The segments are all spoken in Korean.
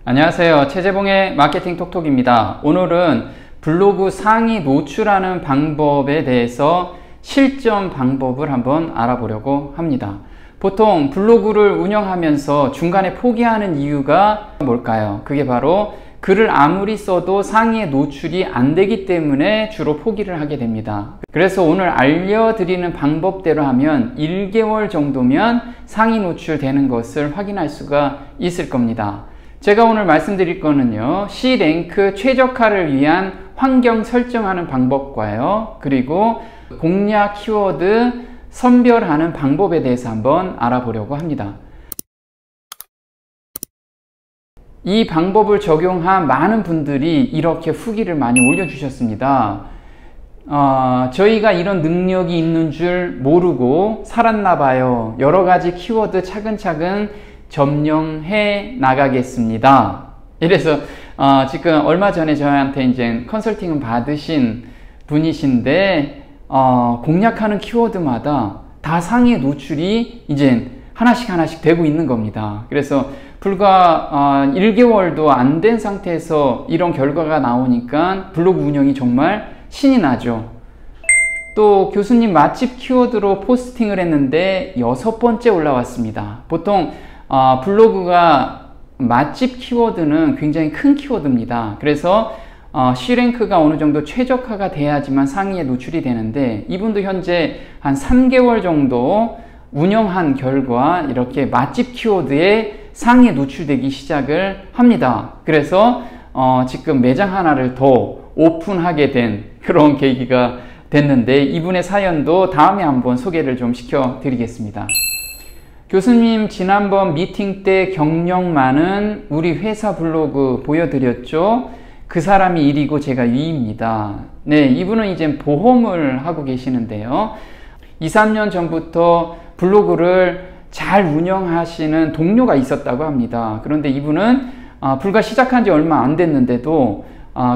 안녕하세요. 최재봉의 마케팅 톡톡입니다. 오늘은 블로그 상위 노출하는 방법에 대해서 실전 방법을 한번 알아보려고 합니다. 보통 블로그를 운영하면서 중간에 포기하는 이유가 뭘까요? 그게 바로 글을 아무리 써도 상위에 노출이 안 되기 때문에 주로 포기를 하게 됩니다. 그래서 오늘 알려드리는 방법대로 하면 1개월 정도면 상위 노출되는 것을 확인할 수가 있을 겁니다. 제가 오늘 말씀드릴 거는요, C랭크 최적화를 위한 환경 설정하는 방법과요, 그리고 공략 키워드 선별하는 방법에 대해서 한번 알아보려고 합니다. 이 방법을 적용한 많은 분들이 이렇게 후기를 많이 올려주셨습니다. 저희가 이런 능력이 있는 줄 모르고 살았나 봐요. 여러 가지 키워드 차근차근 점령해 나가겠습니다. 이래서 지금 얼마 전에 저한테 이제 컨설팅을 받으신 분이신데 공략하는 키워드마다 다 상위에 노출이 이제 하나씩 되고 있는 겁니다. 그래서 불과 1개월도 안 된 상태에서 이런 결과가 나오니까 블로그 운영이 정말 신이 나죠. 또 교수님 맛집 키워드로 포스팅을 했는데 6번째 올라왔습니다. 보통 블로그가 맛집 키워드는 굉장히 큰 키워드입니다. 그래서 C랭크가 어느 정도 최적화가 돼야지만 상위에 노출이 되는데, 이분도 현재 한 3개월 정도 운영한 결과 이렇게 맛집 키워드에 상위에 노출되기 시작을 합니다. 그래서 지금 매장 하나를 더 오픈하게 된 그런 계기가 됐는데, 이분의 사연도 다음에 한번 소개를 좀 시켜 드리겠습니다. 교수님, 지난번 미팅 때 경력 많은 우리 회사 블로그 보여드렸죠? 그 사람이 1이고 제가 2입니다. 네, 이분은 이제 보험을 하고 계시는데요. 2, 3년 전부터 블로그를 잘 운영하시는 동료가 있었다고 합니다. 그런데 이분은 불과 시작한 지 얼마 안 됐는데도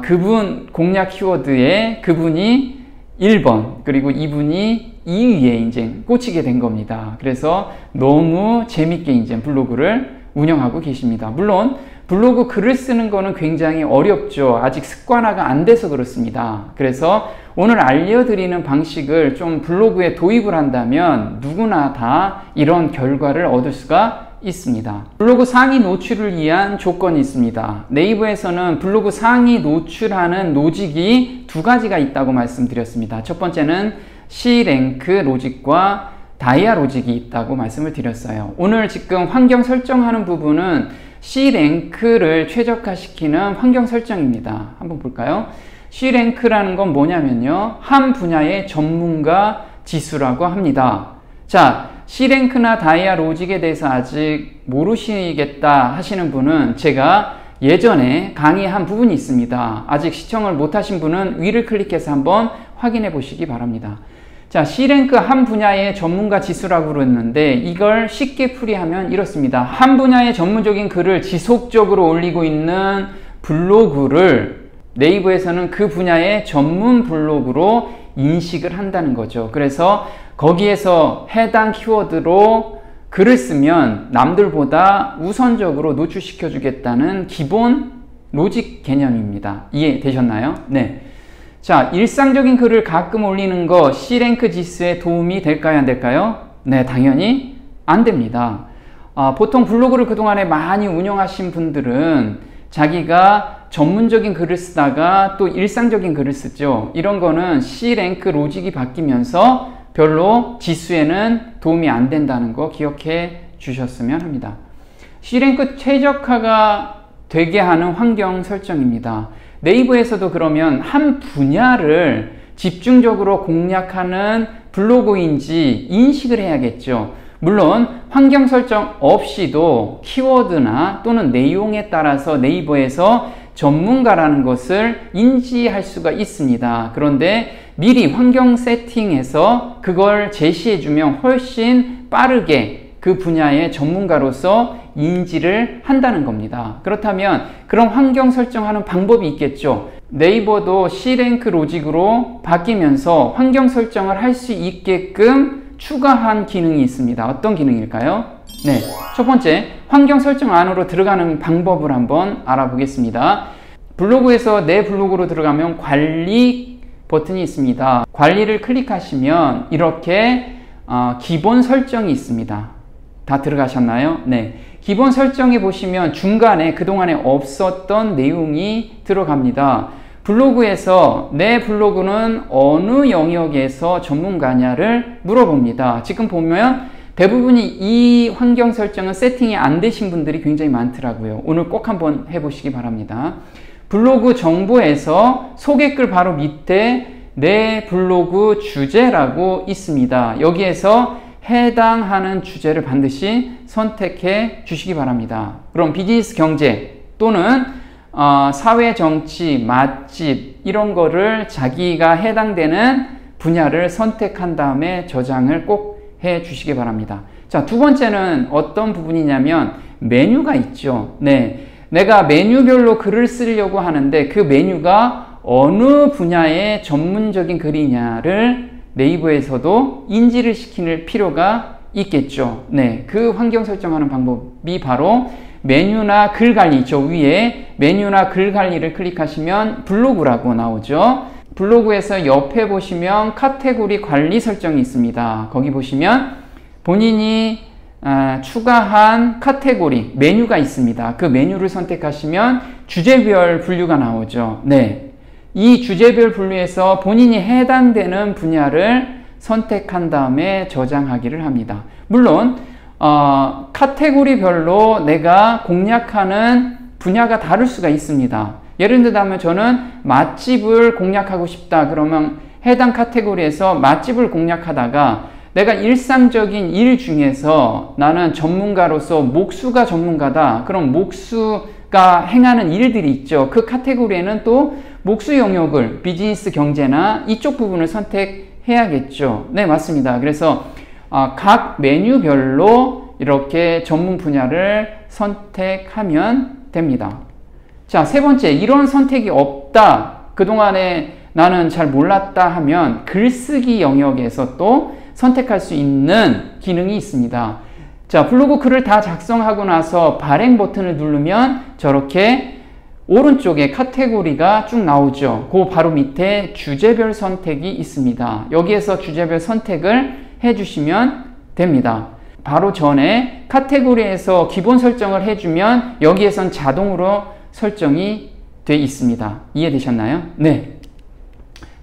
그분 공략 키워드에 그분이 1번, 그리고 이분이 2위에 이제 꽂히게 된 겁니다. 그래서 너무 재밌게 이제 블로그를 운영하고 계십니다. 물론 블로그 글을 쓰는 거는 굉장히 어렵죠. 아직 습관화가 안 돼서 그렇습니다. 그래서 오늘 알려드리는 방식을 좀 블로그에 도입을 한다면 누구나 다 이런 결과를 얻을 수가 있습니다. 블로그 상위 노출을 위한 조건이 있습니다. 네이버에서는 블로그 상위 노출하는 로직이 2가지가 있다고 말씀드렸습니다. 첫 번째는 C랭크 로직과 다이아 로직이 있다고 말씀을 드렸어요. 오늘 지금 환경 설정하는 부분은 C랭크를 최적화시키는 환경 설정입니다. 한번 볼까요? C랭크라는 건 뭐냐면요, 한 분야의 전문가 지수라고 합니다. 자, C랭크나 다이아 로직에 대해서 아직 모르시겠다 하시는 분은 제가 예전에 강의한 부분이 있습니다. 아직 시청을 못하신 분은 위를 클릭해서 한번 확인해 보시기 바랍니다. 자, C랭크 한 분야의 전문가 지수라고 그랬는데, 이걸 쉽게 풀이하면 이렇습니다. 한 분야의 전문적인 글을 지속적으로 올리고 있는 블로그를 네이버에서는 그 분야의 전문 블로그로 인식을 한다는 거죠. 그래서 거기에서 해당 키워드로 글을 쓰면 남들보다 우선적으로 노출시켜 주겠다는 기본 로직 개념입니다. 이해되셨나요? 네. 자, 일상적인 글을 가끔 올리는 거 C랭크 지수에 도움이 될까요? 안 될까요? 네, 당연히 안 됩니다. 보통 블로그를 그동안에 많이 운영하신 분들은 자기가 전문적인 글을 쓰다가 또 일상적인 글을 쓰죠. 이런 거는 C랭크 로직이 바뀌면서 별로 지수에는 도움이 안 된다는 거 기억해 주셨으면 합니다. C랭크 최적화가 되게 하는 환경 설정입니다. 네이버에서도 그러면 한 분야를 집중적으로 공략하는 블로그인지 인식을 해야겠죠. 물론 환경 설정 없이도 키워드나 또는 내용에 따라서 네이버에서 전문가라는 것을 인지할 수가 있습니다. 그런데 미리 환경 세팅해서 그걸 제시해주면 훨씬 빠르게 그 분야의 전문가로서 인지를 한다는 겁니다. 그렇다면 그런 환경 설정하는 방법이 있겠죠. 네이버도 C랭크 로직으로 바뀌면서 환경 설정을 할 수 있게끔 추가한 기능이 있습니다. 어떤 기능일까요? 네, 첫 번째, 환경 설정 안으로 들어가는 방법을 한번 알아보겠습니다. 블로그에서 내 블로그로 들어가면 관리 버튼이 있습니다. 관리를 클릭하시면 이렇게 기본 설정이 있습니다. 다 들어가셨나요? 네. 기본 설정에 보시면 중간에 그동안에 없었던 내용이 들어갑니다. 블로그에서 내 블로그는 어느 영역에서 전문가냐를 물어봅니다. 지금 보면 대부분이 이 환경 설정은 세팅이 안 되신 분들이 굉장히 많더라고요. 오늘 꼭 한번 해보시기 바랍니다. 블로그 정보에서 소개글 바로 밑에 내 블로그 주제라고 있습니다. 여기에서 해당하는 주제를 반드시 선택해 주시기 바랍니다. 그럼 비즈니스 경제 또는 사회 정치, 맛집 이런 거를 자기가 해당되는 분야를 선택한 다음에 저장을 꼭 해 주시기 바랍니다. 자, 두 번째는 어떤 부분이냐면 메뉴가 있죠. 네. 내가 메뉴별로 글을 쓰려고 하는데 그 메뉴가 어느 분야의 전문적인 글이냐를 네이버에서도 인지를 시킬 필요가 있겠죠. 네. 그 환경 설정하는 방법이 바로 메뉴나 글 관리, 저 위에 메뉴나 글 관리를 클릭하시면 블로그라고 나오죠. 블로그에서 옆에 보시면 카테고리 관리 설정이 있습니다. 거기 보시면 본인이 추가한 카테고리, 메뉴가 있습니다. 그 메뉴를 선택하시면 주제별 분류가 나오죠. 네. 이 주제별 분류에서 본인이 해당되는 분야를 선택한 다음에 저장하기를 합니다. 물론 카테고리별로 내가 공략하는 분야가 다를 수가 있습니다. 예를 들자면 저는 맛집을 공략하고 싶다. 그러면 해당 카테고리에서 맛집을 공략하다가 내가 일상적인 일 중에서 나는 전문가로서 목수가 전문가다. 그럼 목수가 행하는 일들이 있죠. 그 카테고리에는 또 목수 영역을 비즈니스 경제나 이쪽 부분을 선택해야겠죠. 네, 맞습니다. 그래서 각 메뉴별로 이렇게 전문 분야를 선택하면 됩니다. 자, 세 번째, 이런 선택이 없다. 그동안에 나는 잘 몰랐다 하면 글쓰기 영역에서 또 선택할 수 있는 기능이 있습니다. 자, 블로그 글을 다 작성하고 나서 발행 버튼을 누르면 저렇게 오른쪽에 카테고리가 쭉 나오죠. 그 바로 밑에 주제별 선택이 있습니다. 여기에서 주제별 선택을 해주시면 됩니다. 바로 전에 카테고리에서 기본 설정을 해주면 여기에선 자동으로 설정이 돼 있습니다. 이해되셨나요? 네.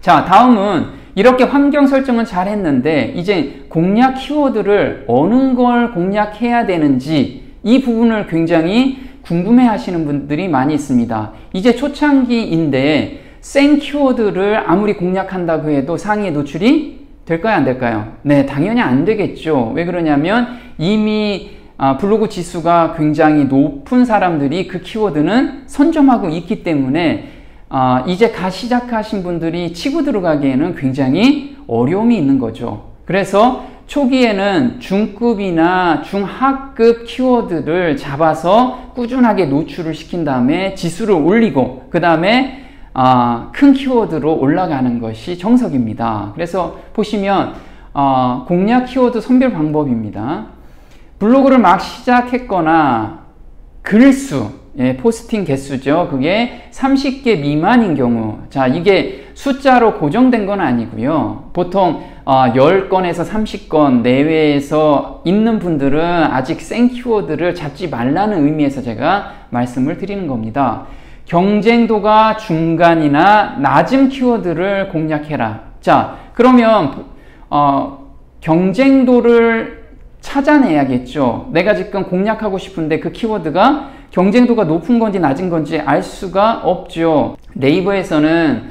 자, 다음은 이렇게 환경 설정은 잘 했는데 이제 공략 키워드를 어느 걸 공략해야 되는지 이 부분을 굉장히 궁금해 하시는 분들이 많이 있습니다. 이제 초창기인데 생 키워드를 아무리 공략한다고 해도 상위에 노출이 될까요? 안 될까요? 네, 당연히 안 되겠죠. 왜 그러냐면 이미 블로그 지수가 굉장히 높은 사람들이 그 키워드는 선점하고 있기 때문에 이제 시작하신 분들이 치고 들어가기에는 굉장히 어려움이 있는 거죠. 그래서 초기에는 중급이나 중하급 키워드를 잡아서 꾸준하게 노출을 시킨 다음에 지수를 올리고 그 다음에 큰 키워드로 올라가는 것이 정석입니다. 그래서 보시면 공략 키워드 선별 방법입니다. 블로그를 막 시작했거나 글수, 포스팅 개수죠. 그게 30개 미만인 경우, 자, 이게 숫자로 고정된 건 아니고요. 보통 10건에서 30건 내외에서 있는 분들은 아직 생 키워드를 잡지 말라는 의미에서 제가 말씀을 드리는 겁니다. 경쟁도가 중간이나 낮은 키워드를 공략해라. 자, 그러면 경쟁도를 찾아내야겠죠. 내가 지금 공략하고 싶은데 그 키워드가 경쟁도가 높은 건지 낮은 건지 알 수가 없죠. 네이버에서는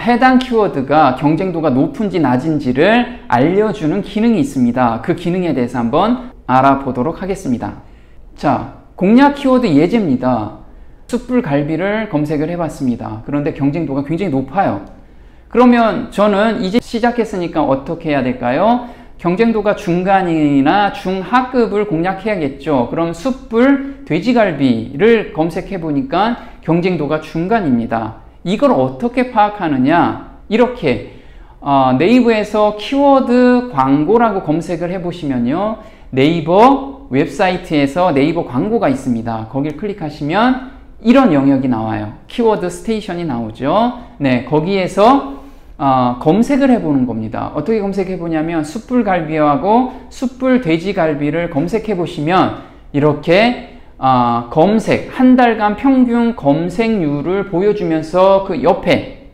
해당 키워드가 경쟁도가 높은지 낮은지를 알려주는 기능이 있습니다. 그 기능에 대해서 한번 알아보도록 하겠습니다. 자, 공략 키워드 예제입니다. 숯불갈비를 검색을 해봤습니다. 그런데 경쟁도가 굉장히 높아요. 그러면 저는 이제 시작했으니까 어떻게 해야 될까요? 경쟁도가 중간이나 중하급을 공략해야겠죠. 그럼 숯불 돼지갈비를 검색해 보니까 경쟁도가 중간입니다. 이걸 어떻게 파악하느냐? 이렇게 네이버에서 키워드 광고라고 검색을 해 보시면요, 네이버 웹사이트에서 네이버 광고가 있습니다. 거길 클릭하시면 이런 영역이 나와요. 키워드 스테이션이 나오죠. 네, 거기에서 검색을 해보는 겁니다. 어떻게 검색해 보냐면 숯불갈비하고 숯불 돼지갈비를 검색해 보시면 이렇게 검색, 한 달간 평균 검색률을 보여주면서 그 옆에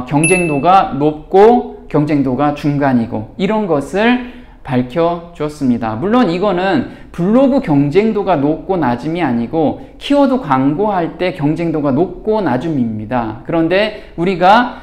경쟁도가 높고 경쟁도가 중간이고 이런 것을 밝혀줬습니다. 물론 이거는 블로그 경쟁도가 높고 낮음이 아니고 키워드 광고할 때 경쟁도가 높고 낮음입니다. 그런데 우리가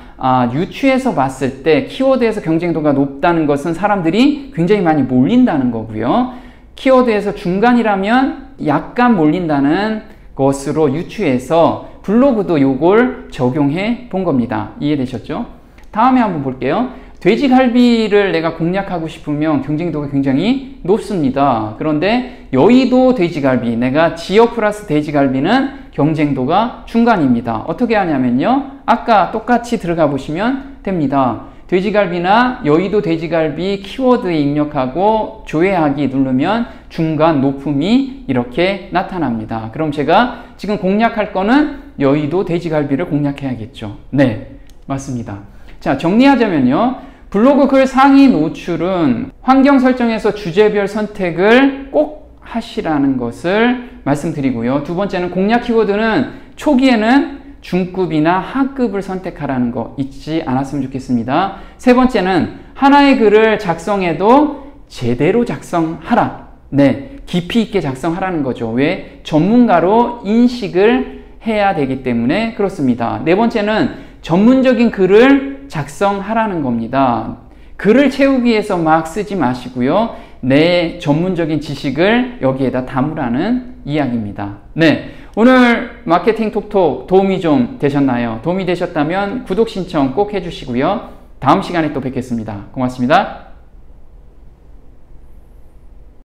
유추해서 봤을 때 키워드에서 경쟁도가 높다는 것은 사람들이 굉장히 많이 몰린다는 거고요. 키워드에서 중간이라면 약간 몰린다는 것으로 유추해서 블로그도 요걸 적용해 본 겁니다. 이해되셨죠? 다음에 한번 볼게요. 돼지갈비를 내가 공략하고 싶으면 경쟁도가 굉장히 높습니다. 그런데 여의도 돼지갈비, 내가 지역 플러스 돼지갈비는 경쟁도가 중간입니다. 어떻게 하냐면요. 아까 똑같이 들어가 보시면 됩니다. 돼지갈비나 여의도 돼지갈비 키워드에 입력하고 조회하기 누르면 중간 높음이 이렇게 나타납니다. 그럼 제가 지금 공략할 거는 여의도 돼지갈비를 공략해야겠죠. 네, 맞습니다. 자, 정리하자면요. 블로그 글 상위 노출은 환경 설정에서 주제별 선택을 꼭 하시라는 것을 말씀드리고요. 두 번째는 공략 키워드는 초기에는 중급이나 하급을 선택하라는 거 잊지 않았으면 좋겠습니다. 세 번째는 하나의 글을 작성해도 제대로 작성하라. 네, 깊이 있게 작성하라는 거죠. 왜? 전문가로 인식을 해야 되기 때문에 그렇습니다. 네 번째는 전문적인 글을 작성하라는 겁니다. 글을 채우기 위해서 막 쓰지 마시고요. 내 전문적인 지식을 여기에다 담으라는 이야기입니다. 네, 오늘 마케팅 톡톡 도움이 좀 되셨나요? 도움이 되셨다면 구독 신청 꼭 해주시고요. 다음 시간에 또 뵙겠습니다. 고맙습니다.